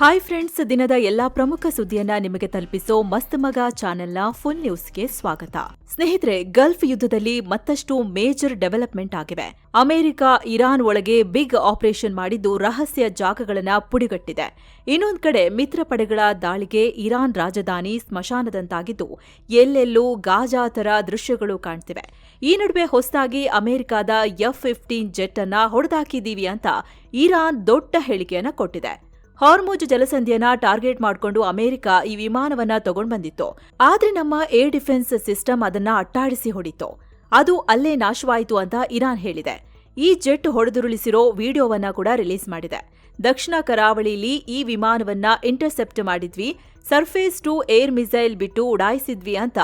Hi friends, ದಿನದ ಎಲ್ಲಾ ಪ್ರಮುಖ ಸುದ್ದಿಯನ್ನ ನಿಮಗೆ ತಲುಪಿಸೋ ಮಸ್ತ್ ಮಗ ಚಾನೆಲ್ನ ಫುಲ್ ನ್ಯೂಸ್ಗೆ ಸ್ವಾಗತ. ಸ್ನೇಹಿತರೆ, ಗಲ್ಫ್ ಯುದ್ಧದಲ್ಲಿ ಮತ್ತಷ್ಟು ಮೇಜರ್ ಡೆವಲಪ್ಮೆಂಟ್ ಆಗಿವೆ. ಅಮೆರಿಕ ಇರಾನ್ ಒಳಗೆ ಬಿಗ್ ಆಪರೇಷನ್ ಮಾಡಿದ್ದು ರಹಸ್ಯ ಜಾಗಗಳನ್ನ ಪುಡಿಗಟ್ಟಿದೆ. ಇನ್ನೊಂದು ಕಡೆ ಮಿತ್ರ ಪಡೆಗಳ ದಾಳಿಗೆ ಇರಾನ್ ರಾಜಧಾನಿ ಸ್ಮಶಾನದಂತಾಗಿದ್ದು ಎಲ್ಲೆಲ್ಲೂ ಗಾಜಾ ತರ ದೃಶ್ಯಗಳು ಕಾಣ್ತಿವೆ. ಈ ನಡುವೆ ಹೊಸದಾಗಿ ಅಮೆರಿಕದ F-15 ಜೆಟ್ ಅನ್ನ ಹೊಡೆದಾಕಿದೀವಿ ಅಂತ ಇರಾನ್ ದೊಡ್ಡ ಹೇಳಿಕೆಯನ್ನ ಕೊಟ್ಟಿದೆ. ಹಾರ್ಮುಜ್ ಜಲಸಂಧಿಯನ್ನ ಟಾರ್ಗೆಟ್ ಮಾಡಿಕೊಂಡು ಅಮೆರಿಕ ಈ ವಿಮಾನವನ್ನ ತಗೊಂಡು ಬಂದಿತ್ತು. ಆದ್ರೆ ನಮ್ಮ ಏರ್ ಡಿಫೆನ್ಸ್ ಸಿಸ್ಟಮ್ ಅದನ್ನ ಅಟ್ಟಾಡಿಸಿ ಹೊಡಿತು. ಅದು ಅಲ್ಲೇ ನಾಶವಾಯಿತು ಅಂತ ಇರಾನ್ ಹೇಳಿದೆ. ಈ ಜೆಟ್ ಹೊಡೆದುರುಳಿಸಿರೋ ವಿಡಿಯೋವನ್ನ ಕೂಡ ರಿಲೀಸ್ ಮಾಡಿದೆ. ದಕ್ಷಿಣ ಕರಾವಳಿಯಲ್ಲಿ ಈ ವಿಮಾನವನ್ನ ಇಂಟರ್ಸೆಪ್ಟ್ ಮಾಡಿದ್ವಿ, ಸರ್ಫೇಸ್ ಟು ಏರ್ ಮಿಸೈಲ್ ಬಿಟ್ಟು ಉಡಾಯಿಸಿದ್ವಿ ಅಂತ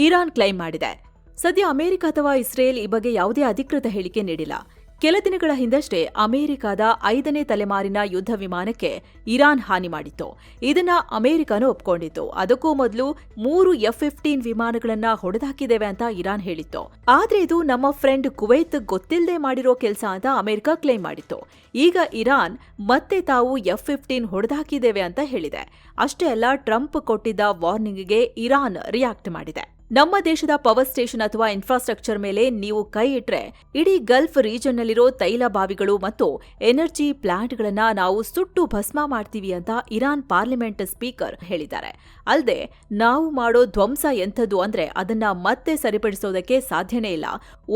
ಇರಾನ್ ಕ್ಲೈಮ್ ಮಾಡಿದೆ. ಸದ್ಯ ಅಮೆರಿಕ ಅಥವಾ ಇಸ್ರೇಲ್ ಈ ಬಗ್ಗೆ ಯಾವುದೇ ಅಧಿಕೃತ ಹೇಳಿಕೆ ನೀಡಿಲ್ಲ. ಕೆಲ ದಿನಗಳ ಹಿಂದಷ್ಟೇ ಅಮೆರಿಕದ 5ನೇ ತಲೆಮಾರಿನ ಯುದ್ಧ ವಿಮಾನಕ್ಕೆ ಇರಾನ್ ಹಾನಿ ಮಾಡಿತ್ತು. ಇದನ್ನ ಅಮೆರಿಕನೂ ಒಪ್ಕೊಂಡಿತ್ತು. ಅದಕ್ಕೂ ಮೊದಲು 3 F-15 ವಿಮಾನಗಳನ್ನ ಹೊಡೆದಾಕಿದ್ದೇವೆ ಅಂತ ಇರಾನ್ ಹೇಳಿತ್ತು. ಆದ್ರೆ ಇದು ನಮ್ಮ ಫ್ರೆಂಡ್ ಕುವೈತ್ ಗೊತ್ತಿಲ್ಲದೆ ಮಾಡಿರೋ ಕೆಲಸ ಅಂತ ಅಮೆರಿಕ ಕ್ಲೇಮ್ ಮಾಡಿತ್ತು. ಈಗ ಇರಾನ್ ಮತ್ತೆ ತಾವು F-15 ಹೊಡೆದಾಕಿದ್ದೇವೆ ಅಂತ ಹೇಳಿದೆ. ಅಷ್ಟೇ ಅಲ್ಲ, ಟ್ರಂಪ್ ಕೊಟ್ಟಿದ್ದ ವಾರ್ನಿಂಗ್ಗೆ ಇರಾನ್ ರಿಯಾಕ್ಟ್ ಮಾಡಿದೆ. ನಮ್ಮ ದೇಶದ ಪವರ್ ಸ್ಟೇಷನ್ ಅಥವಾ ಇನ್ಫ್ರಾಸ್ಟ್ರಕ್ಚರ್ ಮೇಲೆ ನೀವು ಕೈ ಇಟ್ರೆ ಇಡೀ ಗಲ್ಫ್ ರೀಜನ್ನಲ್ಲಿರೋ ತೈಲ ಬಾವಿಗಳು ಮತ್ತು ಎನರ್ಜಿ ಪ್ಲಾಂಟ್ಗಳನ್ನ ನಾವು ಸುಟ್ಟು ಭಸ್ಮ ಮಾಡ್ತೀವಿ ಅಂತ ಇರಾನ್ ಪಾರ್ಲಿಮೆಂಟ್ ಸ್ಪೀಕರ್ ಹೇಳಿದ್ದಾರೆ. ಅಲ್ಲದೆ, ನಾವು ಮಾಡೋ ಧ್ವಂಸ ಎಂಥದ್ದು ಅಂದ್ರೆ ಅದನ್ನ ಮತ್ತೆ ಸರಿಪಡಿಸೋದಕ್ಕೆ ಸಾಧ್ಯನೇ ಇಲ್ಲ.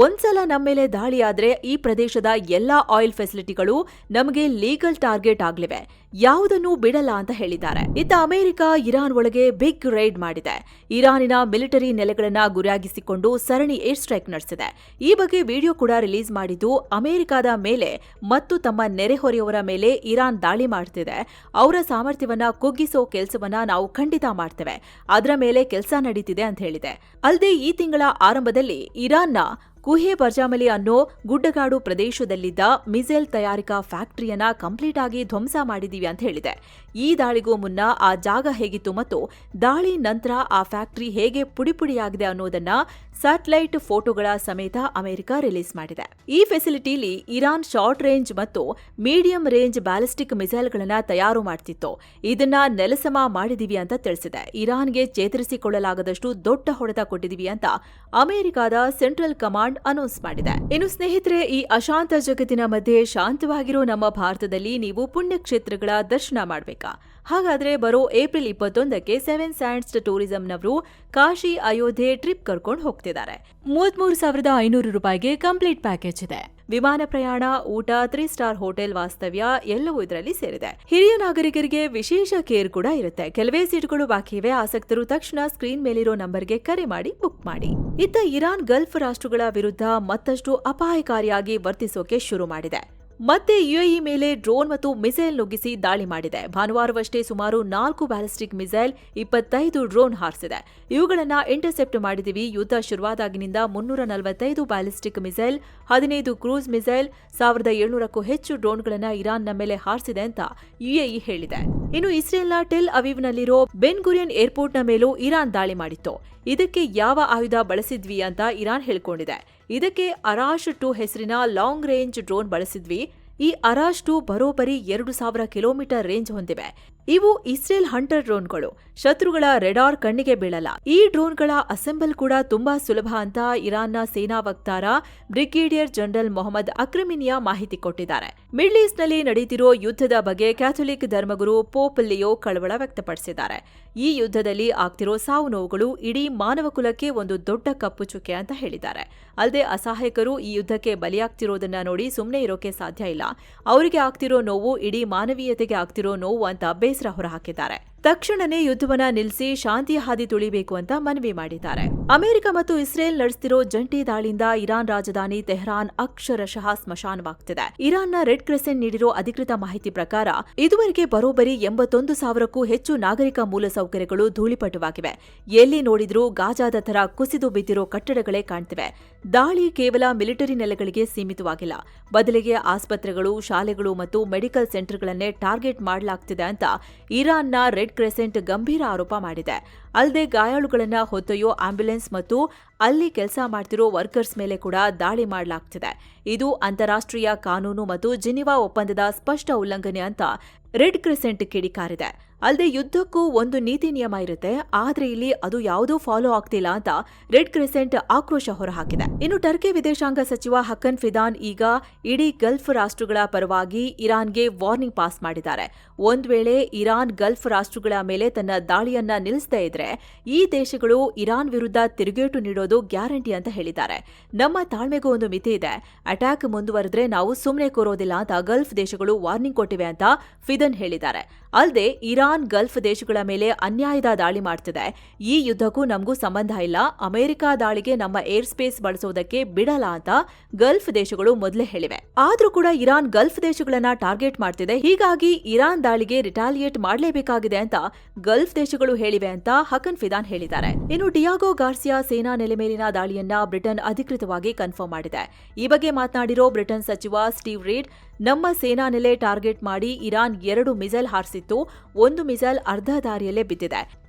ಒಂದ್ಸಲ ನಮ್ಮ ಮೇಲೆ ದಾಳಿಯಾದ್ರೆ ಈ ಪ್ರದೇಶದ ಎಲ್ಲಾ ಆಯಿಲ್ ಫೆಸಿಲಿಟಿಗಳು ನಮಗೆ ಲೀಗಲ್ ಟಾರ್ಗೆಟ್ ಆಗ್ಲಿವೆ, ಯಾವುದನ್ನೂ ಬಿಡಲ್ಲ ಅಂತ ಹೇಳಿದ್ದಾರೆ. ಇತ್ತ ಅಮೆರಿಕ ಇರಾನ್ ಒಳಗೆ ಬಿಗ್ ರೈಡ್ ಮಾಡಿದೆ. ಇರಾನಿನ ಮಿಲಿಟರಿ ನೆಲೆಗಳನ್ನ ಗುರಿಯಾಗಿಸಿಕೊಂಡು ಸರಣಿ ಏರ್ ಸ್ಟ್ರೈಕ್ ನಡೆಸಿದೆ. ಈ ಬಗ್ಗೆ ವಿಡಿಯೋ ಕೂಡ ರಿಲೀಸ್ ಮಾಡಿದ್ದು ಅಮೆರಿಕದ ಮೇಲೆ ಮತ್ತು ತಮ್ಮ ನೆರೆಹೊರೆಯವರ ಮೇಲೆ ಇರಾನ್ ದಾಳಿ ಮಾಡ್ತಿದೆ. ಅವರ ಸಾಮರ್ಥ್ಯವನ್ನ ಕುಗ್ಗಿಸೋ ಕೆಲಸವನ್ನ ನಾವು ಖಂಡಿತ ಮಾಡ್ತೇವೆ, ಅದರ ಮೇಲೆ ಕೆಲಸ ನಡೀತಿದೆ ಅಂತ ಹೇಳಿದೆ. ಅಲ್ಲದೆ, ಈ ತಿಂಗಳ ಆರಂಭದಲ್ಲಿ ಇರಾನ್ನ ಕುಹೆ ಬರ್ಜಾಮಲಿ ಅನ್ನೋ ಗುಡ್ಡಗಾಡು ಪ್ರದೇಶದಲ್ಲಿದ್ದ ಮಿಸೈಲ್ ತಯಾರಿಕಾ ಫ್ಯಾಕ್ಟರಿಯನ್ನ ಕಂಪ್ಲೀಟ್ ಆಗಿ ಧ್ವಂಸ ಮಾಡಿದೀವಿ ಅಂತ ಹೇಳಿದೆ. ಈ ದಾಳಿಗೂ ಮುನ್ನ ಆ ಜಾಗ ಹೇಗಿತ್ತು ಮತ್ತು ದಾಳಿ ನಂತರ ಆ ಫ್ಯಾಕ್ಟರಿ ಹೇಗೆ ಪುಡಿಪುಡಿಯಾಗಿದೆ ಅನ್ನೋದನ್ನ ಸ್ಯಾಟಲೈಟ್ ಫೋಟೋಗಳ ಸಮೇತ ಅಮೆರಿಕ ರಿಲೀಸ್ ಮಾಡಿದೆ. ಈ ಫೆಸಿಲಿಟಿಲಿ ಇರಾನ್ ಶಾರ್ಟ್ ರೇಂಜ್ ಮತ್ತು ಮೀಡಿಯಂ ರೇಂಜ್ ಬ್ಯಾಲಿಸ್ಟಿಕ್ ಮಿಸೈಲ್ಗಳನ್ನ ತಯಾರು ಮಾಡ್ತಿತ್ತು. ಇದನ್ನ ನೆಲಸಮ ಮಾಡಿದೀವಿ ಅಂತ ತಿಳಿಸಿದೆ. ಇರಾನ್ಗೆ ಚೇತರಿಸಿಕೊಳ್ಳಲಾಗದಷ್ಟು ದೊಡ್ಡ ಹೊಡೆತ ಕೊಟ್ಟಿದೀವಿ ಅಂತ ಅಮೆರಿಕದ ಸೆಂಟ್ರಲ್ ಕಮಾಂಡ್ ಅನೌನ್ಸ್ ಮಾಡಿದೆ. ಇನ್ನು ಸ್ನೇಹಿತರೆ, ಈ ಅಶಾಂತ ಜಗತ್ತಿನ ಮಧ್ಯೆ ಶಾಂತವಾಗಿರೋ ನಮ್ಮ ಭಾರತದಲ್ಲಿ ನೀವು ಪುಣ್ಯಕ್ಷೇತ್ರಗಳ ದರ್ಶನ ಮಾಡಬೇಕಾ? ಹಾಗಾದ್ರೆ ಬರೋ ಏಪ್ರಿಲ್ 21ಕ್ಕೆ 7 ಸ್ಯಾಂಡ್ಸ್ ಟೂರಿಸಂನವರು ಕಾಶಿ ಅಯೋಧ್ಯೆ ಟ್ರಿಪ್ ಕರ್ಕೊಂಡು ಹೋಗ್ತಿದ್ದಾರೆ. 33,500 ರೂಪಾಯಿಗೆ ಕಂಪ್ಲೀಟ್ ಪ್ಯಾಕೇಜ್ ಇದೆ. ವಿಮಾನ ಪ್ರಯಾಣ, ಊಟ, 3 ಸ್ಟಾರ್ ಹೋಟೆಲ್ ವಾಸ್ತವ್ಯ ಎಲ್ಲವೂ ಇದರಲ್ಲಿ ಸೇರಿದೆ. ಹಿರಿಯ ನಾಗರಿಕರಿಗೆ ವಿಶೇಷ ಕೇರ್ ಕೂಡ ಇರುತ್ತೆ. ಕೆಲವೇ ಸೀಟುಗಳು ಬಾಕಿ ಇವೆ. ಆಸಕ್ತರು ತಕ್ಷಣ ಸ್ಕ್ರೀನ್ ಮೇಲಿರೋ ನಂಬರ್ಗೆ ಕರೆ ಮಾಡಿ ಬುಕ್ ಮಾಡಿ. ಇತ್ತ ಇರಾನ್ ಗಲ್ಫ್ ರಾಷ್ಟ್ರಗಳ ವಿರುದ್ಧ ಮತ್ತಷ್ಟು ಅಪಾಯಕಾರಿಯಾಗಿ ವರ್ತಿಸೋಕೆ ಶುರು ಮಾಡಿದೆ. ಮತ್ತೆ ಯುಎಇ ಮೇಲೆ ಡ್ರೋನ್ ಮತ್ತು ಮಿಸೈಲ್ ನುಗ್ಗಿಸಿ ದಾಳಿ ಮಾಡಿದೆ. ಭಾನುವಾರವಷ್ಟೇ ಸುಮಾರು 4 ಬ್ಯಾಲಿಸ್ಟಿಕ್ ಮಿಸೈಲ್, 25 ಡ್ರೋನ್ ಹಾರಿಸಿದೆ. ಇವುಗಳನ್ನ ಇಂಟರ್ಸೆಪ್ಟ್ ಮಾಡಿದೀವಿ. ಯುದ್ಧ ಶುರುವಾದಾಗಿನಿಂದ 345 ಬ್ಯಾಲಿಸ್ಟಿಕ್ ಮಿಸೈಲ್, 15 ಕ್ರೂಸ್ ಮಿಸೈಲ್, 1700ಕ್ಕೂ ಹೆಚ್ಚು ಡ್ರೋನ್ಗಳನ್ನ ಇರಾನ್ನ ಮೇಲೆ ಹಾರಿಸಿದೆ ಅಂತ ಯುಎಇ ಹೇಳಿದೆ. ಇನ್ನು ಇಸ್ರೇಲ್ನ ಟೆಲ್ ಅವೀವ್ನಲ್ಲಿರೋ ಬೆನ್ ಗುರಿಯನ್ ಏರ್ಪೋರ್ಟ್ನ ಮೇಲೂ ಇರಾನ್ ದಾಳಿ ಮಾಡಿತ್ತು. ಇದಕ್ಕೆ ಯಾವ ಆಯುಧ ಬಳಸಿದ್ವಿ ಅಂತ ಇರಾನ್ ಹೇಳ್ಕೊಂಡಿದೆ. ಇದಕ್ಕೆ ಅರಾಶ್ 2 ಹೆಸರಿನ ಲಾಂಗ್ ರೇಂಜ್ ಡ್ರೋನ್ ಬಳಸಿದ್ವಿ. ಈ ಅರಾಶ್ 2 ಬರೋಬ್ಬರಿ 2,000 ಕಿಲೋಮೀಟರ್ ರೇಂಜ್ ಹೊಂದಿವೆ. ಇವು ಇಸ್ರೇಲ್ ಹಂಟರ್ ಡ್ರೋನ್ಗಳು. ಶತ್ರುಗಳ ರೆಡಾರ್ ಕಣ್ಣಿಗೆ ಬೀಳಲ್ಲ. ಈ ಡ್ರೋನ್ಗಳ ಅಸೆಂಬಲ್ ಕೂಡ ತುಂಬಾ ಸುಲಭ ಅಂತ ಇರಾನ್ನ ಸೇನಾ ವಕ್ತಾರ ಬ್ರಿಗೇಡಿಯರ್ ಜನರಲ್ ಮೊಹಮ್ಮದ್ ಅಕ್ರಮಿನಿಯಾ ಮಾಹಿತಿ ಕೊಟ್ಟಿದ್ದಾರೆ. ಮಿಡ್ಲ್ ಈಸ್ಟ್ನಲ್ಲಿ ನಡೆಯುತ್ತಿರೋ ಯುದ್ಧದ ಬಗ್ಗೆ ಕ್ಯಾಥೋಲಿಕ್ ಧರ್ಮಗುರು ಪೋಪ್ ಲಿಯೋ ಕಳವಳ ವ್ಯಕ್ತಪಡಿಸಿದ್ದಾರೆ. ಈ ಯುದ್ಧದಲ್ಲಿ ಆಗ್ತಿರೋ ಸಾವು ನೋವುಗಳು ಇಡೀ ಮಾನವ ಕುಲಕ್ಕೆ ಒಂದು ದೊಡ್ಡ ಕಪ್ಪು ಚುಕ್ಕೆ ಅಂತ ಹೇಳಿದ್ದಾರೆ. ಅಲ್ಲದೆ, ಅಸಹಾಯಕರು ಈ ಯುದ್ಧಕ್ಕೆ ಬಲಿಯಾಗ್ತಿರೋದನ್ನ ನೋಡಿ ಸುಮ್ಮನೆ ಇರೋಕೆ ಸಾಧ್ಯ ಇಲ್ಲ. ಅವರಿಗೆ ಆಗ್ತಿರೋ ನೋವು ಇಡೀ ಮಾನವೀಯತೆಗೆ ಆಗ್ತಿರೋ ನೋವು ಅಂತ ಬೇಸರ ಹೊರಹಾಕಿದ್ದಾರೆ. ತಕ್ಷಣನೇ ಯುದ್ಧವನ್ನ ನಿಲ್ಲಿಸಿ ಶಾಂತಿಯ ಹಾದಿ ತುಳಿಬೇಕು ಅಂತ ಮನವಿ ಮಾಡಿದ್ದಾರೆ. ಅಮೆರಿಕ ಮತ್ತು ಇಸ್ರೇಲ್ ನಡೆಸುತ್ತಿರೋ ಜಂಟಿ ದಾಳಿಯಿಂದ ಇರಾನ್ ರಾಜಧಾನಿ ತೆಹರಾನ್ ಅಕ್ಷರಶಃ ಸ್ಮಶಾನವಾಗ್ತಿದೆ. ಇರಾನ್ನ ರೆಡ್ ಕ್ರೆಸೆಂಟ್ ನೀಡಿರೋ ಅಧಿಕೃತ ಮಾಹಿತಿ ಪ್ರಕಾರ ಇದುವರೆಗೆ ಬರೋಬ್ಬರಿ 81,000ಕ್ಕೂ ಹೆಚ್ಚು ನಾಗರಿಕ ಮೂಲಸೌಕರ್ಯಗಳು ಧೂಳಿಪಟವಾಗಿವೆ. ಎಲ್ಲಿ ನೋಡಿದ್ರೂ ಗಾಜಾದ ತರ ಕುಸಿದು ಬಿದ್ದಿರೋ ಕಟ್ಟಡಗಳೇ ಕಾಣ್ತಿವೆ. ದಾಳಿ ಕೇವಲ ಮಿಲಿಟರಿ ನೆಲೆಗಳಿಗೆ ಸೀಮಿತವಾಗಿಲ್ಲ. ಬದಲಿಗೆ ಆಸ್ಪತ್ರೆಗಳು, ಶಾಲೆಗಳು ಮತ್ತು ಮೆಡಿಕಲ್ ಸೆಂಟರ್ಗಳನ್ನೇ ಟಾರ್ಗೆಟ್ ಮಾಡಲಾಗ್ತಿದೆ ಅಂತ ಇರಾನ್ನ ರೆಡ್ ಕ್ರೆಸೆಂಟ್ ಗಂಭೀರ ಆರೋಪ ಮಾಡಿದೆ. ಅಲ್ಲದೆ, ಗಾಯಾಳುಗಳನ್ನ ಹೊತ್ತೊಯ್ಯೋ ಆಂಬ್ಯುಲೆನ್ಸ್ ಮತ್ತು ಅಲ್ಲಿ ಕೆಲಸ ಮಾಡ್ತಿರೋ ವರ್ಕರ್ಸ್ ಮೇಲೆ ಕೂಡ ದಾಳಿ ಮಾಡಲಾಗ್ತಿದೆ. ಇದು ಅಂತಾರಾಷ್ಟ್ರೀಯ ಕಾನೂನು ಮತ್ತು ಜಿನಿವಾ ಒಪ್ಪಂದದ ಸ್ಪಷ್ಟ ಉಲ್ಲಂಘನೆ ಅಂತ ರೆಡ್ ಕ್ರೆಸೆಂಟ್ ಕಿಡಿಕಾರಿದೆ. ಅಲ್ಲದೆ ಯುದ್ಧಕ್ಕೂ ಒಂದು ನೀತಿ ನಿಯಮ ಇರುತ್ತೆ, ಆದ್ರೆ ಇಲ್ಲಿ ಅದು ಯಾವುದೂ ಫಾಲೋ ಆಗ್ತಿಲ್ಲ ಅಂತ ರೆಡ್ ಕ್ರೆಸೆಂಟ್ ಆಕ್ರೋಶ ಹೊರಹಾಕಿದೆ. ಇನ್ನು ಟರ್ಕಿ ವಿದೇಶಾಂಗ ಸಚಿವ ಹಕನ್ ಫಿದಾನ್ ಈಗ ಇಡೀ ಗಲ್ಫ್ ರಾಷ್ಟ್ರಗಳ ಪರವಾಗಿ ಇರಾನ್ಗೆ ವಾರ್ನಿಂಗ್ ಪಾಸ್ ಮಾಡಿದ್ದಾರೆ. ಒಂದ್ ವೇಳೆ ಇರಾನ್ ಗಲ್ಫ್ ರಾಷ್ಟ್ರಗಳ ಮೇಲೆ ತನ್ನ ದಾಳಿಯನ್ನ ನಿಲ್ಲಿಸದೇ ಇದ್ರೆ ಈ ದೇಶಗಳು ಇರಾನ್ ವಿರುದ್ಧ ತಿರುಗೇಟು ನೀಡೋದು ಗ್ಯಾರಂಟಿ ಅಂತ ಹೇಳಿದ್ದಾರೆ. ನಮ್ಮ ತಾಳ್ಮೆಗೂ ಒಂದು ಮಿತಿ ಇದೆ, ಅಟ್ಯಾಕ್ ಮುಂದುವರೆದ್ರೆ ನಾವು ಸುಮ್ಮನೆ ಕೂರೋದಿಲ್ಲ ಅಂತ ಗಲ್ಫ್ ದೇಶಗಳು ವಾರ್ನಿಂಗ್ ಕೊಟ್ಟಿವೆ ಅಂತ ಫಿದನ್ ಹೇಳಿದ್ದಾರೆ. ಅಲ್ಲದೆ ಇರಾನ್ ಗಲ್ಫ್ ದೇಶಗಳ ಮೇಲೆ ಅನ್ಯಾಯದ ದಾಳಿ ಮಾಡ್ತಿದೆ, ಈ ಯುದ್ಧಕ್ಕೂ ನಮಗೂ ಸಂಬಂಧ ಇಲ್ಲ, ಅಮೆರಿಕ ದಾಳಿಗೆ ನಮ್ಮ ಏರ್ ಸ್ಪೇಸ್ ಬಳಸೋದಕ್ಕೆ ಬಿಡಲ್ಲ ಅಂತ ಗಲ್ಫ್ ದೇಶಗಳು ಮೊದಲೇ ಹೇಳಿವೆ. ಆದ್ರೂ ಕೂಡ ಇರಾನ್ ಗಲ್ಫ್ ದೇಶಗಳನ್ನ ಟಾರ್ಗೆಟ್ ಮಾಡ್ತಿದೆ, ಹೀಗಾಗಿ ಇರಾನ್ ದಾಳಿಗೆ ರಿಟಾಲಿಯೇಟ್ ಮಾಡಲೇಬೇಕಾಗಿದೆ ಅಂತ ಗಲ್ಫ್ ದೇಶಗಳು ಹೇಳಿವೆ ಅಂತ ಹಕನ್ ಫಿದಾನ್ ಹೇಳಿದ್ದಾರೆ. ಇನ್ನು ಡಿಯಾಗೋ ಗಾರ್ಸಿಯಾ ಸೇನಾ ನೆಲೆ ಮೇಲಿನ ದಾಳಿಯನ್ನ ಬ್ರಿಟನ್ ಅಧಿಕೃತವಾಗಿ ಕನ್ಫರ್ಮ್ ಮಾಡಿದೆ. ಈ ಬಗ್ಗೆ ಮಾತನಾಡಿರೋ ಬ್ರಿಟನ್ ಸಚಿವ ಸ್ಟೀವ್ ರೀಡ್, ನಮ್ಮ ಸೇನಾ ನೆಲೆ ಟಾರ್ಗೆಟ್ ಮಾಡಿ ಇರಾನ್ 2 ಮಿಸೈಲ್ ಹಾರಿಸಿತ್ತು, ಒಂದು ಮಿಸೈಲ್ ಅರ್ಧ ದಾರಿಯಲ್ಲೇ ಬಿದ್ದಿದೆ,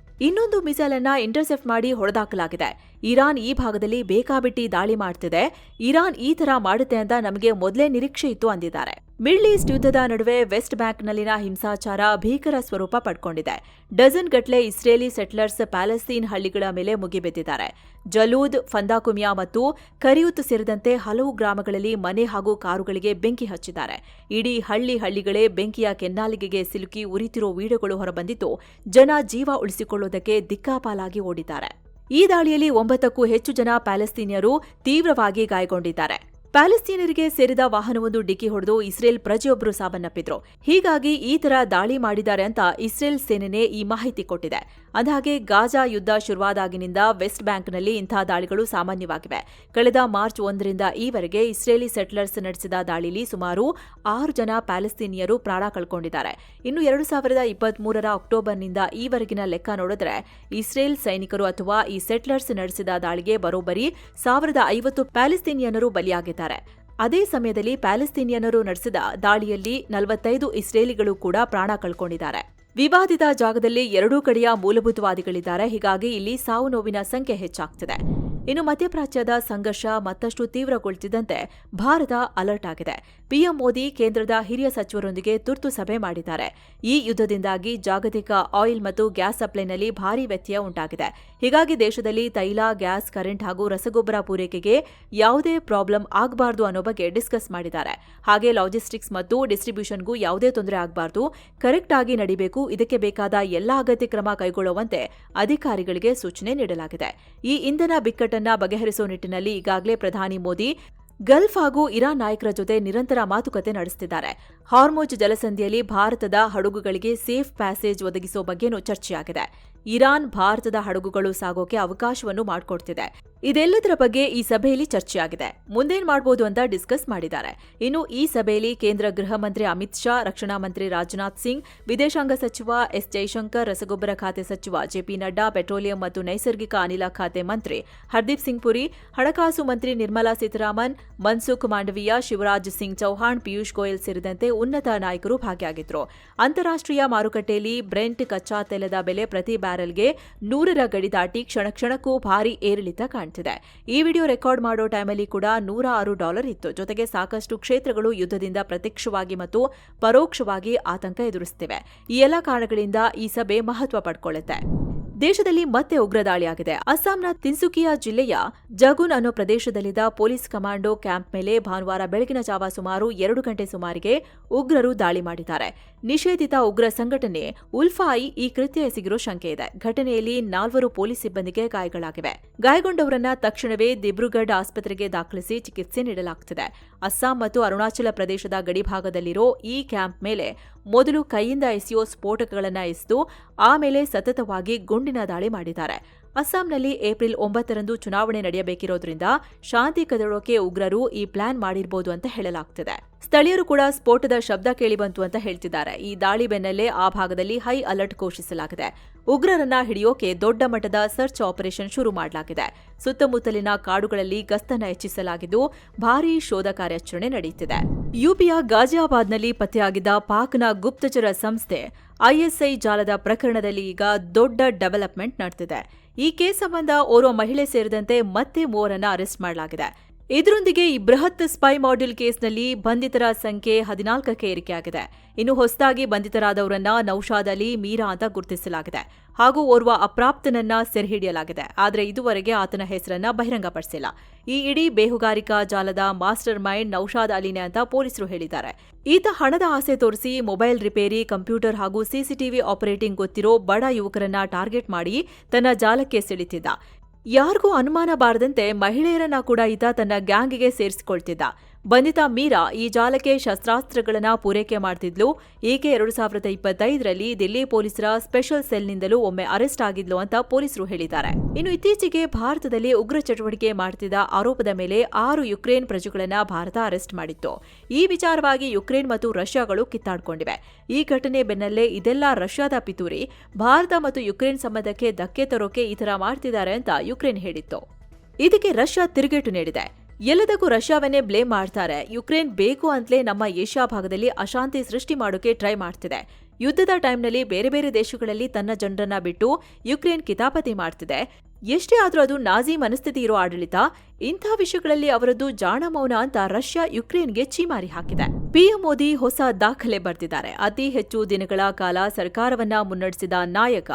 ಇನ್ನೊಂದು ಮಿಸೈಲ್ ಅನ್ನ ಇಂಟರ್ಸೆಪ್ಟ್ ಮಾಡಿ ಹೊಡೆದಾಕಲಾಗಿದೆ. ಇರಾನ್ ಈ ಭಾಗದಲ್ಲಿ ಬೇಕಾಬಿಟ್ಟಿ ದಾಳಿ ಮಾಡ್ತಿದೆ, ಇರಾನ್ ಈ ತರ ಮಾಡುತ್ತೆ ಅಂತ ನಮಗೆ ಮೊದಲೇ ನಿರೀಕ್ಷೆ ಇತ್ತು ಅಂದಿದ್ದಾರೆ. ಮಿಡ್ಲ್ ಈಸ್ಟ್ ಯುದ್ಧದ ನಡುವೆ ವೆಸ್ಟ್ ಬ್ಯಾಂಕ್ನಲ್ಲಿನ ಹಿಂಸಾಚಾರ ಭೀಕರ ಸ್ವರೂಪ ಪಡ್ಕೊಂಡಿದೆ. ಡಜನ್ ಗಟ್ಲೆ ಇಸ್ರೇಲಿ ಸೆಟ್ಲರ್ಸ್ ಪ್ಯಾಲೆಸ್ತೀನ್ ಹಳ್ಳಿಗಳ ಮೇಲೆ ಮುಗಿಬಿದ್ದಿದ್ದಾರೆ. ಜಲೂದ್, ಫಂದಾಕುಮಿಯಾ ಮತ್ತು ಕರಿಯುತ್ ಸೇರಿದಂತೆ ಹಲವು ಗ್ರಾಮಗಳಲ್ಲಿ ಮನೆ ಹಾಗೂ ಕಾರುಗಳಿಗೆ ಬೆಂಕಿ ಹಚ್ಚಿದ್ದಾರೆ. ಇಡೀ ಹಳ್ಳಿಗಳೇ ಬೆಂಕಿಯ ಕೆನ್ನಾಲಿಗೆಗೆ ಸಿಲುಕಿ ಉರಿತಿರೋ ವಿಡಿಯೋಗಳು ಹೊರಬಂದಿದ್ದು, ಜನ ಜೀವ ಉಳಿಸಿಕೊಳ್ಳುವುದಕ್ಕೆ ದಿಕ್ಕಾಪಾಲಾಗಿ ಓಡಿದ್ದಾರೆ. ಈ ದಾಳಿಯಲ್ಲಿ 9ಕ್ಕೂ ಹೆಚ್ಚು ಜನ ಪ್ಯಾಲೆಸ್ತೀನಿಯರು ತೀವ್ರವಾಗಿ ಗಾಯಗೊಂಡಿದ್ದಾರೆ. ಪ್ಯಾಲೆಸ್ತೀನಿಯರಿಗೆ ಸೇರಿದ ವಾಹನವೊಂದು ಡಿಕ್ಕಿ ಹೊಡೆದು ಇಸ್ರೇಲ್ ಪ್ರಜೆಯೊಬ್ಬರು ಸಾವನ್ನಪ್ಪಿದ್ರು. ಹೀಗಾಗಿ ಈ ತರ ದಾಳಿ ಮಾಡಿದ್ದಾರೆ ಅಂತ ಇಸ್ರೇಲ್ ಸೇನೆನೇ ಈ ಮಾಹಿತಿ ಕೊಟ್ಟಿದೆ. ಅಂದಹಾಗೆ ಗಾಜಾ ಯುದ್ಧ ಶುರುವಾದಾಗಿನಿಂದ ವೆಸ್ಟ್ ಬ್ಯಾಂಕ್ನಲ್ಲಿ ಇಂಥ ದಾಳಿಗಳು ಸಾಮಾನ್ಯವಾಗಿವೆ. ಕಳೆದ ಮಾರ್ಚ್ 1ರಿಂದ ಈವರೆಗೆ ಇಸ್ರೇಲಿ ಸೆಟ್ಲರ್ಸ್ ನಡೆಸಿದ ದಾಳಿಯಲ್ಲಿ ಸುಮಾರು 6 ಜನ ಪ್ಯಾಲೆಸ್ತೀನಿಯರು ಪ್ರಾಣ ಕಳ್ಕೊಂಡಿದ್ದಾರೆ. ಇನ್ನು 2023ರ ಅಕ್ಟೋಬರ್ನಿಂದ ಈವರೆಗಿನ ಲೆಕ್ಕ ನೋಡಿದ್ರೆ ಇಸ್ರೇಲ್ ಸೈನಿಕರು ಅಥವಾ ಈ ಸೆಟ್ಲರ್ಸ್ ನಡೆಸಿದ ದಾಳಿಗೆ ಬರೋಬ್ಬರಿ 1050 ಪ್ಯಾಲೆಸ್ತೀನಿಯನ್ನರು ಬಲಿಯಾಗಿದ್ದಾರೆ. ಅದೇ ಸಮಯದಲ್ಲಿ ಪ್ಯಾಲೆಸ್ತೀನಿಯನ್ನರು ನಡೆಸಿದ ದಾಳಿಯಲ್ಲಿ 45 ಇಸ್ರೇಲಿಗಳು ಕೂಡ ಪ್ರಾಣ ಕಳ್ಕೊಂಡಿದ್ದಾರೆ. ವಿವಾದಿತ ಜಾಗದಲ್ಲಿ ಎರಡೂ ಕಡೆಯ ಮೂಲಭೂತವಾದಿಗಳಿದ್ದಾರೆ, ಹೀಗಾಗಿ ಇಲ್ಲಿ ಸಾವು ನೋವಿನ ಸಂಖ್ಯೆ ಹೆಚ್ಚಾಗ್ತಿದೆ. ಇನ್ನು ಮಧ್ಯಪ್ರಾಚ್ಯದ ಸಂಘರ್ಷ ಮತ್ತಷ್ಟು ತೀವ್ರಗೊಳ್ಳುತ್ತಿದ್ದಂತೆ ಭಾರತ ಅಲರ್ಟ್ ಆಗಿದೆ. ಪಿಎಂ ಮೋದಿ ಕೇಂದ್ರದ ಹಿರಿಯ ಸಚಿವರೊಂದಿಗೆ ತುರ್ತು ಸಭೆ ಮಾಡಿದ್ದಾರೆ. ಈ ಯುದ್ಧದಿಂದಾಗಿ ಜಾಗತಿಕ ಆಯಿಲ್ ಮತ್ತು ಗ್ಯಾಸ್ ಸಪ್ಲೈನಲ್ಲಿ ಭಾರೀ ವ್ಯತ್ಯಯ ಉಂಟಾಗಿದೆ. ಹೀಗಾಗಿ ದೇಶದಲ್ಲಿ ತೈಲ, ಗ್ಯಾಸ್, ಕರೆಂಟ್ ಹಾಗೂ ರಸಗೊಬ್ಬರ ಪೂರೈಕೆಗೆ ಯಾವುದೇ ಪ್ರಾಬ್ಲಮ್ ಆಗಬಾರದು ಅನ್ನೋ ಬಗ್ಗೆ ಡಿಸ್ಕಸ್ ಮಾಡಿದ್ದಾರೆ. ಹಾಗೆ ಲಾಜಿಸ್ಟಿಕ್ಸ್ ಮತ್ತು ಡಿಸ್ಟ್ರಿಬ್ಯೂಷನ್ಗೂ ಯಾವುದೇ ತೊಂದರೆ ಆಗಬಾರದು, ಕರೆಕ್ಟ್ ಆಗಿ ನಡೀಬೇಕು, ಇದಕ್ಕೆ ಬೇಕಾದ ಎಲ್ಲಾ ಅಗತ್ಯ ಕ್ರಮ ಕೈಗೊಳ್ಳುವಂತೆ ಅಧಿಕಾರಿಗಳಿಗೆ ಸೂಚನೆ ನೀಡಲಾಗಿದೆ. ಈ ಇಂಧನ ಬಿಕ್ಕಟ್ಟನ್ನ ಬಗೆಹರಿಸುವ ನಿಟ್ಟಿನಲ್ಲಿ ಈಗಾಗಲೇ ಪ್ರಧಾನಿ ಮೋದಿ ಗಲ್ಫ್ ಹಾಗೂ ಇರಾನ್ ನಾಯಕರ ಜೊತೆ ನಿರಂತರ ಮಾತುಕತೆ ನಡೆಸುತ್ತಿದ್ದಾರೆ. ಹಾರ್ಮುಜ್ ಜಲಸಂಧಿಯಲ್ಲಿ ಭಾರತದ ಹಡಗುಗಳಿಗೆ ಸೇಫ್ ಪ್ಯಾಸೇಜ್ ಒದಗಿಸುವ ಬಗ್ಗೆನೂ ಚರ್ಚೆಯಾಗಿದೆ. ಇರಾನ್ ಭಾರತದ ಹಡಗುಗಳು ಸಾಗೋಕೆ ಅವಕಾಶವನ್ನು ಮಾಡಿಕೊಡ್ತಿದೆ. ಇದೆಲ್ಲದರ ಬಗ್ಗೆ ಈ ಸಭೆಯಲ್ಲಿ ಚರ್ಚೆಯಾಗಿದೆ. ಮುಂದೇನ್ ಮಾಡಬಹುದು ಅಂತ ಡಿಸ್ಕಸ್ ಮಾಡಿದ್ದಾರೆ. ಇನ್ನು ಈ ಸಭೆಯಲ್ಲಿ ಕೇಂದ್ರ ಗೃಹ ಮಂತ್ರಿ ಅಮಿತ್ ಶಾ, ರಕ್ಷಣಾ ಮಂತ್ರಿ ರಾಜನಾಥ್ ಸಿಂಗ್, ವಿದೇಶಾಂಗ ಸಚಿವ ಎಸ್ ಜೈಶಂಕರ್, ರಸಗೊಬ್ಬರ ಖಾತೆ ಸಚಿವ ಜೆಪಿ ನಡ್ಡಾ, ಪೆಟ್ರೋಲಿಯಂ ಮತ್ತು ನೈಸರ್ಗಿಕ ಅನಿಲ ಖಾತೆ ಮಂತ್ರಿ ಹರ್ದೀಪ್ ಸಿಂಗ್ ಪುರಿ, ಹಣಕಾಸು ಮಂತ್ರಿ ನಿರ್ಮಲಾ ಸೀತಾರಾಮನ್, ಮನ್ಸುಖ್ ಮಾಂಡವೀಯ, ಶಿವರಾಜ್ ಸಿಂಗ್ ಚೌಹಾಣ್, ಪಿಯೂಷ್ ಗೋಯಲ್ ಸೇರಿದಂತೆ ಉನ್ನತ ನಾಯಕರು ಭಾಗಿಯಾಗಿದ್ದರು. ಅಂತಾರಾಷ್ಟ್ರೀಯ ಮಾರುಕಟ್ಟೆಯಲ್ಲಿ ಬ್ರೆಂಟ್ ಕಚ್ಚಾ ತೈಲದ ಬೆಲೆ ಪ್ರತಿ ಬ್ಯಾರೆಲ್ಗೆ 100ರ ಗಡಿ ದಾಟಿ ಕ್ಷಣಕ್ಕೂ ಭಾರೀ ಏರಿಳಿತ ಕಾಣ್ತಿದೆ. ಈ ವಿಡಿಯೋ ರೆಕಾರ್ಡ್ ಮಾಡೋ ಟೈಮಲ್ಲಿ ಕೂಡ $106 ಇತ್ತು. ಜೊತೆಗೆ ಸಾಕಷ್ಟು ಕ್ಷೇತ್ರಗಳು ಯುದ್ಧದಿಂದ ಪ್ರತ್ಯಕ್ಷವಾಗಿ ಮತ್ತು ಪರೋಕ್ಷವಾಗಿ ಆತಂಕ ಎದುರಿಸುತ್ತಿವೆ. ಈ ಎಲ್ಲ ಕಾರಣಗಳಿಂದ ಈ ಸಭೆ ಮಹತ್ವ ಪಡ್ಕೊಳ್ಳುತ್ತೆ. ದೇಶದಲ್ಲಿ ಮತ್ತೆ ಉಗ್ರ ದಾಳಿಯಾಗಿದೆ. ಅಸ್ಸಾಂನ ತಿನ್ಸುಕಿಯಾ ಜಿಲ್ಲೆಯ ಜಗುನ್ ಅನ್ನೋ ಪ್ರದೇಶದಲ್ಲಿದ್ದ ಪೊಲೀಸ್ ಕಮಾಂಡೋ ಕ್ಯಾಂಪ್ ಮೇಲೆ ಭಾನುವಾರ ಬೆಳಗಿನ ಜಾವ ಸುಮಾರು 2 ಗಂಟೆ ಸುಮಾರಿಗೆ ಉಗ್ರರು ದಾಳಿ ಮಾಡಿದ್ದಾರೆ. ನಿಷೇಧಿತ ಉಗ್ರ ಸಂಘಟನೆ ಉಲ್ಫಾಯಿ ಈ ಕೃತ್ಯ ಎಸಗಿರೋ ಶಂಕೆ ಇದೆ. ಘಟನೆಯಲ್ಲಿ 4 ಪೊಲೀಸ್ ಸಿಬ್ಬಂದಿಗೆ ಗಾಯಗಳಾಗಿವೆ. ಗಾಯಗೊಂಡವರನ್ನ ತಕ್ಷಣವೇ ದಿಬ್ರುಗಢ್ ಆಸ್ಪತ್ರೆಗೆ ದಾಖಲಿಸಿ ಚಿಕಿತ್ಸೆ ನೀಡಲಾಗುತ್ತಿದೆ. ಅಸ್ಸಾಂ ಮತ್ತು ಅರುಣಾಚಲ ಪ್ರದೇಶದ ಗಡಿಭಾಗದಲ್ಲಿರೋ ಈ ಕ್ಯಾಂಪ್ ಮೇಲೆ ಮೊದಲು ಕೈಯಿಂದ ಎಸೆಯೋ ಸ್ಫೋಟಕಗಳನ್ನು ಎಸೆದು ಆಮೇಲೆ ಸತತವಾಗಿ ಗುಂಡಿನ ದಾಳಿ ಮಾಡಿದ್ದಾರೆ. ಅಸ್ಸಾಂನಲ್ಲಿ ಏಪ್ರಿಲ್ 9ರಂದು ಚುನಾವಣೆ ನಡೆಯಬೇಕಿರೋದ್ರಿಂದ ಶಾಂತಿ ಕದಡೋಕೆ ಉಗ್ರರು ಈ ಪ್ಲಾನ್ ಮಾಡಿರಬಹುದು ಅಂತ ಹೇಳಲಾಗ್ತಿದೆ. ಸ್ಥಳೀಯರು ಕೂಡ ಸ್ಫೋಟದ ಶಬ್ದ ಕೇಳಿಬಂತು ಅಂತ ಹೇಳ್ತಿದ್ದಾರೆ. ಈ ದಾಳಿ ಬೆನ್ನಲ್ಲೇ ಆ ಭಾಗದಲ್ಲಿ ಹೈ ಅಲರ್ಟ್ ಘೋಷಿಸಲಾಗಿದೆ. ಉಗ್ರರನ್ನ ಹಿಡಿಯೋಕೆ ದೊಡ್ಡ ಮಟ್ಟದ ಸರ್ಚ್ ಆಪರೇಷನ್ ಶುರು ಮಾಡಲಾಗಿದೆ. ಸುತ್ತಮುತ್ತಲಿನ ಕಾಡುಗಳಲ್ಲಿ ಗಸ್ತನ್ನ ಹೆಚ್ಚಿಸಲಾಗಿದ್ದು ಭಾರೀ ಶೋಧ ಕಾರ್ಯಾಚರಣೆ ನಡೆಯುತ್ತಿದೆ. ಯುಪಿಯ ಗಾಜಿಯಾಬಾದ್ನಲ್ಲಿ ಪತ್ತೆಯಾಗಿದ್ದ ಪಾಕ್ನ ಗುಪ್ತಚರ ಸಂಸ್ಥೆ ಐಎಸ್ಐ ಜಾಲದ ಪ್ರಕರಣದಲ್ಲಿ ಈಗ ದೊಡ್ಡ ಡೆವಲಪ್ಮೆಂಟ್ ನಡೆದಿದೆ. ಈ ಕೇಸ್ ಸಂಬಂಧ ಓರ್ವ ಮಹಿಳೆ ಸೇರಿದಂತೆ ಮತ್ತೆ 3ರನ್ನ ಅರೆಸ್ಟ್ ಮಾಡಲಾಗಿದೆ. ಇದರೊಂದಿಗೆ ಈ ಬೃಹತ್ ಸ್ಪೈ ಮಾಡ್ಯೂಲ್ ಕೇಸ್ನಲ್ಲಿ ಬಂಧಿತರ ಸಂಖ್ಯೆ 14ಕ್ಕೆ ಏರಿಕೆಯಾಗಿದೆ. ಇನ್ನು ಹೊಸದಾಗಿ ಬಂಧಿತರಾದವರನ್ನ ನೌಶಾದ್ ಅಲಿ, ಮೀರಾ ಅಂತ ಗುರುತಿಸಲಾಗಿದೆ ಹಾಗೂ ಓರ್ವ ಅಪ್ರಾಪ್ತನನ್ನ ಸೆರೆಹಿಡಿಯಲಾಗಿದೆ. ಆದರೆ ಇದುವರೆಗೆ ಆತನ ಹೆಸರನ್ನ ಬಹಿರಂಗಪಡಿಸಿಲ್ಲ. ಈ ಇಡೀ ಬೇಹುಗಾರಿಕಾ ಜಾಲದ ಮಾಸ್ಟರ್ ಮೈಂಡ್ ನೌಶಾದ್ ಅಲಿನೇ ಅಂತ ಪೊಲೀಸರು ಹೇಳಿದ್ದಾರೆ. ಈತ ಹಣದ ಆಸೆ ತೋರಿಸಿ ಮೊಬೈಲ್ ರಿಪೇರಿ, ಕಂಪ್ಯೂಟರ್ ಹಾಗೂ ಸಿಸಿಟಿವಿ ಆಪರೇಟಿಂಗ್ ಗೊತ್ತಿರೋ ಬಡ ಯುವಕರನ್ನ ಟಾರ್ಗೆಟ್ ಮಾಡಿ ತನ್ನ ಜಾಲಕ್ಕೆ ಸೆಳೆತಿದ್ದ. ಯಾರಿಗೂ ಅನುಮಾನ ಬಾರದಂತೆ ಮಹಿಳೆಯರನ್ನ ಕೂಡ ಈತ ತನ್ನ ಗ್ಯಾಂಗ್ಗೆ ಸೇರಿಸಿಕೊಳ್ತಿದ್ದ. ಬಂಧಿತ ಮೀರಾ ಈ ಜಾಲಕ್ಕೆ ಶಸ್ತ್ರಾಸ್ತ್ರಗಳನ್ನ ಪೂರೈಕೆ ಮಾಡ್ತಿದ್ಲು. ಈಕೆ 2025ರಲ್ಲಿ ದಿಲ್ಲಿ ಪೊಲೀಸರ ಸ್ಪೆಷಲ್ ಸೆಲ್ನಿಂದಲೂ ಒಮ್ಮೆ ಅರೆಸ್ಟ್ ಆಗಿದ್ಲು ಅಂತ ಪೊಲೀಸರು ಹೇಳಿದ್ದಾರೆ. ಇನ್ನು ಇತ್ತೀಚೆಗೆ ಭಾರತದಲ್ಲಿ ಉಗ್ರ ಚಟುವಟಿಕೆ ಮಾಡ್ತಿದ್ದ ಆರೋಪದ ಮೇಲೆ 6 ಯುಕ್ರೇನ್ ಪ್ರಜೆಗಳನ್ನ ಭಾರತ ಅರೆಸ್ಟ್ ಮಾಡಿತ್ತು. ಈ ವಿಚಾರವಾಗಿ ಯುಕ್ರೇನ್ ಮತ್ತು ರಷ್ಯಾಗಳು ಕಿತ್ತಾಡ್ಕೊಂಡಿವೆ. ಈ ಘಟನೆ ಬೆನ್ನಲ್ಲೇ ಇದೆಲ್ಲ ರಷ್ಯಾದ ಪಿತೂರಿ, ಭಾರತ ಮತ್ತು ಯುಕ್ರೇನ್ ಸಂಬಂಧಕ್ಕೆ ಧಕ್ಕೆ ತರೋಕೆ ಈ ತರ ಮಾಡ್ತಿದ್ದಾರೆ ಅಂತ ಯುಕ್ರೇನ್ ಹೇಳಿತ್ತು. ಇದಕ್ಕೆ ರಷ್ಯಾ ತಿರುಗೇಟು ನೀಡಿದೆ. ಎಲ್ಲದಕ್ಕೂ ರಷ್ಯಾವನ್ನೇ ಬ್ಲೇಮ್ ಮಾಡ್ತಾರೆ. ಯುಕ್ರೇನ್ ಬೇಕು ಅಂತಲೇ ನಮ್ಮ ಏಷ್ಯಾ ಭಾಗದಲ್ಲಿ ಅಶಾಂತಿ ಸೃಷ್ಟಿ ಮಾಡೋಕೆ ಟ್ರೈ ಮಾಡ್ತಿದೆ. ಯುದ್ಧದ ಟೈಮ್ನಲ್ಲಿ ಬೇರೆ ಬೇರೆ ದೇಶಗಳಲ್ಲಿ ತನ್ನ ಜನರನ್ನ ಬಿಟ್ಟು ಯುಕ್ರೇನ್ ಕಿತಾಪತಿ ಮಾಡ್ತಿದೆ. ಎಷ್ಟೇ ಆದ್ರೂ ಅದು ನಾಜಿ ಮನಸ್ಥಿತಿ ಇರೋ ಆಡಳಿತ. ಇಂಥ ವಿಷಯಗಳಲ್ಲಿ ಅವರದ್ದು ಜಾಣ ಮೌನ ಅಂತ ರಷ್ಯಾ ಯುಕ್ರೇನ್ಗೆ ಛೀಮಾರಿ ಹಾಕಿದೆ. ಪಿಎಂ ಮೋದಿ ಹೊಸ ದಾಖಲೆ ಬರೆದಿದ್ದಾರೆ. ಅತಿ ಹೆಚ್ಚು ದಿನಗಳ ಕಾಲ ಸರ್ಕಾರವನ್ನ ಮುನ್ನಡೆಸಿದ ನಾಯಕ,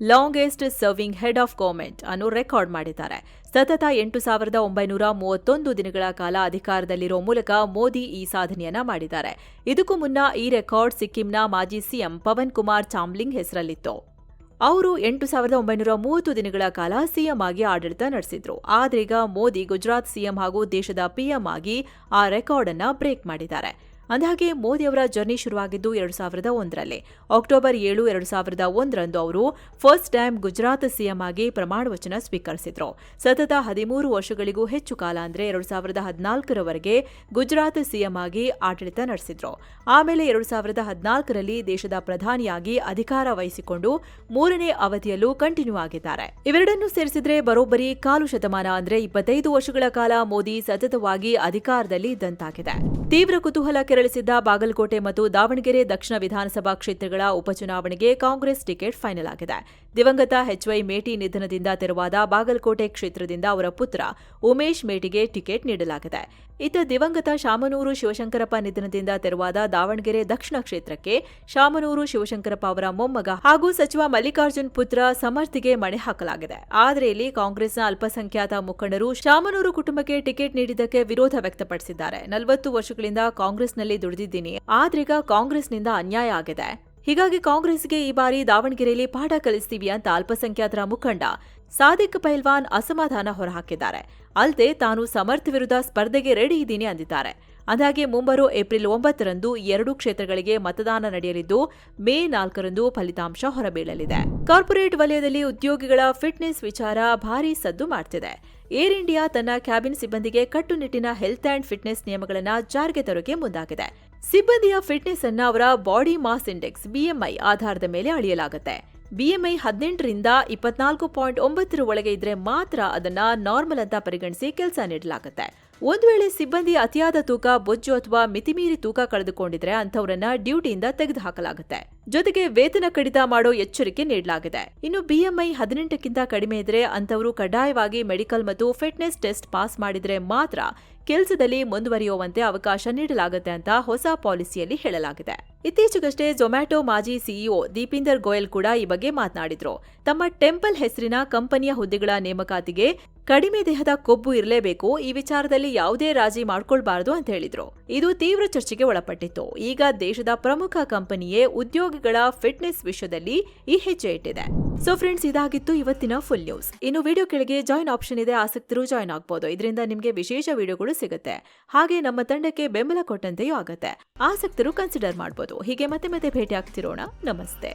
longest serving head of government ಅನ್ನು ರೆಕಾರ್ಡ್ ಮಾಡಿದ್ದಾರೆ. ಸತತ 8,931 ದಿನಗಳ ಕಾಲ ಅಧಿಕಾರದಲ್ಲಿರೋ ಮೂಲಕ ಮೋದಿ ಈ ಸಾಧನೆಯನ್ನ ಮಾಡಿದ್ದಾರೆ. ಇದಕ್ಕೂ ಮುನ್ನ ಈ ರೆಕಾರ್ಡ್ ಸಿಕ್ಕಿಂನ ಮಾಜಿ ಸಿಎಂ ಪವನ್ ಕುಮಾರ್ ಚಾಮ್ಲಿಂಗ್ ಹೆಸರಲ್ಲಿತ್ತು. ಅವರು 8,930 ದಿನಗಳ ಕಾಲ ಸಿಎಂ ಆಗಿ ಆಡಳಿತ ನಡೆಸಿದ್ರು. ಆದ್ರೀಗ ಮೋದಿ ಗುಜರಾತ್ ಸಿಎಂ ಹಾಗೂ ದೇಶದ ಪಿಎಂ ಆಗಿ ಆ ರೆಕಾರ್ಡ್ ಅನ್ನ ಬ್ರೇಕ್ ಮಾಡಿದ್ದಾರೆ. ಅಂದಹಾಗೆ ಮೋದಿ ಅವರ ಜರ್ನಿ ಶುರುವಾಗಿದ್ದು 2001ರಲ್ಲಿ. ಅಕ್ಟೋಬರ್ 7, 2001ರಂದು ಅವರು ಫಸ್ಟ್ ಟೈಮ್ ಗುಜರಾತ್ ಸಿಎಂ ಆಗಿ ಪ್ರಮಾಣ ವಚನ ಸ್ವೀಕರಿಸಿದ್ರು. ಸತತ 13 ವರ್ಷಗಳಿಗೂ ಹೆಚ್ಚು ಕಾಲ ಅಂದ್ರೆ 2014ರವರೆಗೆ ಗುಜರಾತ್ ಸಿಎಂ ಆಗಿ ಆಡಳಿತ ನಡೆಸಿದ್ರು. ಆಮೇಲೆ 2014ರಲ್ಲಿ ದೇಶದ ಪ್ರಧಾನಿಯಾಗಿ ಅಧಿಕಾರ ವಹಿಸಿಕೊಂಡು 3ನೇ ಅವಧಿಯಲ್ಲೂ ಕಂಟಿನ್ಯೂ ಆಗಿದ್ದಾರೆ. ಇವೆರಡನ್ನೂ ಸೇರಿಸಿದ್ರೆ ಬರೋಬ್ಬರಿ ಕಾಲು ಶತಮಾನ ಅಂದ್ರೆ 25 ವರ್ಷಗಳ ಕಾಲ ಮೋದಿ ಸತತವಾಗಿ ಅಧಿಕಾರದಲ್ಲಿ ಇದ್ದಂತಾಗಿದೆ. ತೀವ್ರ ಕುತೂಹಲ ಕೆರಳಿಸಿದ್ದ ಬಾಗಲಕೋಟೆ ಮತ್ತು ದಾವಣಗೆರೆ ದಕ್ಷಿಣ ವಿಧಾನಸಭಾ ಕ್ಷೇತ್ರಗಳ ಉಪಚುನಾವಣೆಗೆ ಕಾಂಗ್ರೆಸ್ ಟಿಕೆಟ್ ಫೈನಲ್ ಆಗಿದೆ. ದಿವಂಗತ ಎಚ್.ವೈ. ಮೇಟಿ ನಿಧನದಿಂದ ತೆರವಾದ ಬಾಗಲಕೋಟೆ ಕ್ಷೇತ್ರದಿಂದ ಅವರ ಪುತ್ರ ಉಮೇಶ್ ಮೇಟಿಗೆ ಟಿಕೆಟ್ ನೀಡಲಾಗಿದೆ. ಇತ್ತ ದಿವಂಗತ ಶಾಮನೂರು ಶಿವಶಂಕರಪ್ಪ ನಿಧನದಿಂದ ತೆರವಾದ ದಾವಣಗೆರೆ ದಕ್ಷಿಣ ಕ್ಷೇತ್ರಕ್ಕೆ ಶಾಮನೂರು ಶಿವಶಂಕರಪ್ಪ ಅವರ ಮೊಮ್ಮಗ ಹಾಗೂ ಸಚಿವ ಮಲ್ಲಿಕಾರ್ಜುನ್ ಪುತ್ರ ಸಮರ್ಥಿಗೆ ಮಣೆ ಹಾಕಲಾಗಿದೆ. ಆದರೆ ಇಲ್ಲಿ ಕಾಂಗ್ರೆಸ್ನ ಅಲ್ಪಸಂಖ್ಯಾತ ಮುಖಂಡರು ಶಾಮನೂರು ಕುಟುಂಬಕ್ಕೆ ಟಿಕೆಟ್ ನೀಡಿದ್ದಕ್ಕೆ ವಿರೋಧ ವ್ಯಕ್ತಪಡಿಸಿದ್ದಾರೆ. 40 ವರ್ಷಗಳಿಂದ ಕಾಂಗ್ರೆಸ್ನಲ್ಲಿ ದುಡಿದಿದ್ದೀನಿ, ಆದ್ರೀಗ ಕಾಂಗ್ರೆಸ್ನಿಂದ ಅನ್ಯಾಯ ಆಗಿದೆ. ಹೀಗಾಗಿ ಕಾಂಗ್ರೆಸ್ಗೆ ಈ ಬಾರಿ ದಾವಣಗೆರೆಯಲ್ಲಿ ಪಾಠ ಕಲಿಸ್ತೀವಿ ಅಂತ ಅಲ್ಪಸಂಖ್ಯಾತರ ಮುಖಂಡ ಸಾದಿಕ್ ಪೈಲ್ವಾನ್ ಅಸಮಾಧಾನ ಹೊರಹಾಕಿದ್ದಾರೆ. ಅಲ್ಲದೆ ತಾನು ಸಮರ್ಥ್ ವಿರುದ್ಧ ಸ್ಪರ್ಧೆಗೆ ರೆಡಿ ಇದ್ದೀನಿ ಅಂದಿದ್ದಾರೆ. ಅಂದಾಗೆ ಮುಂಬರುವ ಏಪ್ರಿಲ್ 9ರಂದು 2 ಕ್ಷೇತ್ರಗಳಿಗೆ ಮತದಾನ ನಡೆಯಲಿದ್ದು ಮೇ 4ರಂದು ಫಲಿತಾಂಶ ಹೊರಬೀಳಲಿದೆ. ಕಾರ್ಪೊರೇಟ್ ವಲಯದಲ್ಲಿ ಉದ್ಯೋಗಿಗಳ ಫಿಟ್ನೆಸ್ ವಿಚಾರ ಭಾರೀ ಸದ್ದು ಮಾಡ್ತಿದೆ. ಏರ್ ಇಂಡಿಯಾ ತನ್ನ ಕ್ಯಾಬಿನ್ ಸಿಬ್ಬಂದಿಗೆ ಕಟ್ಟುನಿಟ್ಟಿನ ಹೆಲ್ತ್ ಅಂಡ್ ಫಿಟ್ನೆಸ್ ನಿಯಮಗಳನ್ನು ಜಾರಿಗೆ ತರೋಕೆ ಮುಂದಾಗಿದೆ. ಸಿಬ್ಬಂದಿಯ ಫಿಟ್ನೆಸ್ ಅನ್ನ ಅವರ ಬಾಡಿ ಮಾಸ್ ಇಂಡೆಕ್ಸ್ BMI ಆಧಾರದ ಮೇಲೆ ಅಳೆಯಲಾಗುತ್ತೆ. BMI 18ರಿಂದ 24.9 ಒಳಗೆ ಇದ್ರೆ ಮಾತ್ರ ಅದನ್ನ ನಾರ್ಮಲ್ ಅಂತ ಪರಿಗಣಿಸಿ ಕೆಲಸ ನೀಡಲಾಗುತ್ತೆ. ಒಂದು ವೇಳೆ ಸಿಬ್ಬಂದಿ ಅತಿಯಾದ ತೂಕ, ಬೊಜ್ಜು ಅಥವಾ ಮಿತಿಮೀರಿ ತೂಕ ಕಳೆದುಕೊಂಡಿದ್ರೆ ಅಂಥವರನ್ನ ಡ್ಯೂಟಿಯಿಂದ ತೆಗೆದುಹಾಕಲಾಗುತ್ತೆ. ಜೊತೆಗೆ ವೇತನ ಕಡಿತ ಮಾಡೋ ಎಚ್ಚರಿಕೆ ನೀಡಲಾಗಿದೆ. ಇನ್ನು BMI 18ಕ್ಕಿಂತ ಕಡಿಮೆ ಇದ್ರೆ ಅಂಥವರು ಕಡ್ಡಾಯವಾಗಿ ಮೆಡಿಕಲ್ ಮತ್ತು ಫಿಟ್ನೆಸ್ ಟೆಸ್ಟ್ ಪಾಸ್ ಮಾಡಿದ್ರೆ ಮಾತ್ರ ಕೆಲಸದಲ್ಲಿ ಮುಂದುವರಿಯುವಂತೆ ಅವಕಾಶ ನೀಡಲಾಗುತ್ತೆ ಅಂತ ಹೊಸ ಪಾಲಿಸಿಯಲ್ಲಿ ಹೇಳಲಾಗಿದೆ. ಇತ್ತೀಚೆಗಷ್ಟೇ ಝೊಮ್ಯಾಟೊ ಮಾಜಿ ಸಿಇಒ ದೀಪಿಂದರ್ ಗೋಯಲ್ ಕೂಡ ಈ ಬಗ್ಗೆ ಮಾತನಾಡಿದ್ರು. ತಮ್ಮ ಟೆಂಪಲ್ ಹೆಸರಿನ ಕಂಪನಿಯ ಹುದ್ದೆಗಳ ನೇಮಕಾತಿಗೆ ಕಡಿಮೆ ದೇಹದ ಕೊಬ್ಬು ಇರಲೇಬೇಕು, ಈ ವಿಚಾರದಲ್ಲಿ ಯಾವುದೇ ರಾಜಿ ಮಾಡ್ಕೊಳ್ಬಾರದು ಅಂತ ಹೇಳಿದ್ರು. ಇದು ತೀವ್ರ ಚರ್ಚೆಗೆ ಒಳಪಟ್ಟಿತ್ತು. ಈಗ ದೇಶದ ಪ್ರಮುಖ ಕಂಪನಿಯೇ ಉದ್ಯೋಗಿಗಳ ಫಿಟ್ನೆಸ್ ವಿಷಯದಲ್ಲಿ ಈ ಹೆಜ್ಜೆ ಇಟ್ಟಿದೆ. ಸೊ ಫ್ರೆಂಡ್ಸ್, ಇದಾಗಿತ್ತು ಇವತ್ತಿನ ಫುಲ್ ನ್ಯೂಸ್. ಇನ್ನು ವಿಡಿಯೋ ಕೆಳಗೆ ಜಾಯಿನ್ ಆಪ್ಷನ್ ಇದೆ, ಆಸಕ್ತರು ಜಾಯಿನ್ ಆಗಬಹುದು. ಇದರಿಂದ ನಿಮಗೆ ವಿಶೇಷ ವಿಡಿಯೋಗಳು ಸಿಗುತ್ತೆ. ಹಾಗೆ ನಮ್ಮ ತಂಡಕ್ಕೆ ಬೆಂಬಲ ಕೊಟ್ಟಂತೆಯೂ ಆಗುತ್ತೆ. ಆಸಕ್ತರು ಕನ್ಸಿಡರ್ ಮಾಡಬಹುದು. ಹೀಗೆ ಮತ್ತೆ ಭೇಟಿ ಆಗ್ತಿರೋಣ. ನಮಸ್ತೆ.